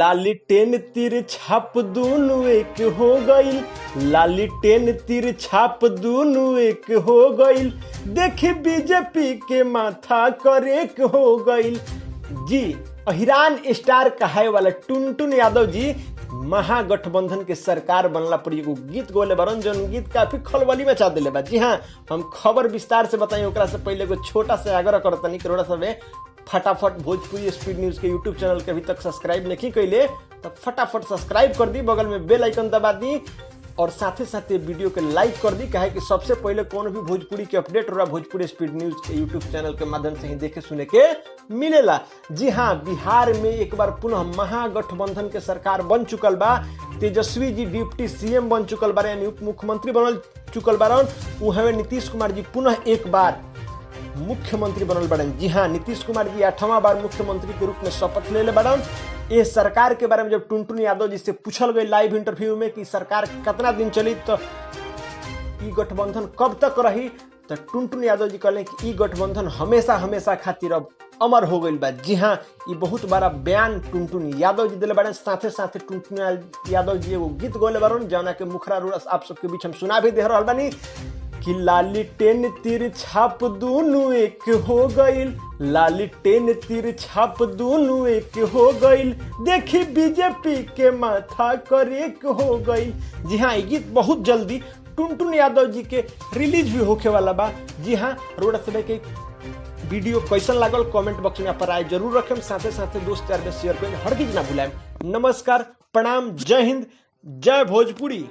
लालटेन तीर छाप दूनु एक हो गईल, लालटेन तीर छाप दूनु एक हो गईल, देखी बीजेपी के माथा करेक हो गईल। जी अहिरान स्टार कहाए वाला टुनटुन यादव जी महागठबंधन के सरकार बनला पर एगो गीत गोले बरन जौन गीत काफी खलबली मचा दिले बा। जी हाँ, हम खबर विस्तार से बताई ओकरा से पहले एगो छोटा सा आग्रह करतनी कि रउरा सबे फटाफट भोजपुरी स्पीड न्यूज के यूट्यूब चैनल के अभी तक सब्सक्राइब नहीं कैले तो फटाफट सब्सक्राइब कर दी, बगल में बेल आइकन दबा दी और साथ ही साथ ये वीडियो के लाइक कर दी। काहे कि सबसे पहले कौन भी भोजपुरी के अपडेट हो रहा भोजपुरी स्पीड न्यूज के यूट्यूब चैनल के माध्यम से ही देखे सुने के मिलेला। जी हाँ, बिहार में एक बार पुनः महागठबंधन के सरकार बन चुकल बा। तेजस्वी जी डिप्टी सीएम बन चुकल बा, यानी उप मुख्यमंत्री बनल चुकल बारन। उहवे नीतीश कुमार जी पुनः एक बार मुख्यमंत्री बनल बड़न। जी हाँ, नीतीश कुमार जी 8वां बार मुख्यमंत्री के रूप में शपथ ले बड़न। ये सरकार के बारे में जब टुनटुन यादव जी से पूछल गई लाइव इंटरव्यू में कि सरकार कितना दिन चली तो ई गठबंधन कब तक रही, तो टुनटुन यादव जी कहले कि ई गठबंधन हमेशा हमेशा खातिर अब अमर हो गई बा। जी हाँ, ये बहुत बड़ा बयान टुनटुन यादव जी दिले बारे। साथे साथे टुनटुन यादव जी एगो गीत गोले बारन जौना के मुखरा रूरस आप सबके बीच हम सुना भी दे रहल बानी कि लालटेन तीर छाप दूनु एक हो गईल, लालटेन तीर छाप दूनु एक हो गईल, देखी बीजेपी के माथा करेक हो गईल। जी हाँ, ये गीत बहुत जल्दी टुनटुन यादव जी के रिलीज भी होके वाला बा। जी हाँ, रोड से के वीडियो कैसन लागल कमेंट बॉक्स में आप राय जरूर रखें, साथे साथे दोस्त यार में शेयर करें, हर चीज ना भूलें। नमस्कार, प्रणाम, जय हिंद, जय भोजपुरी।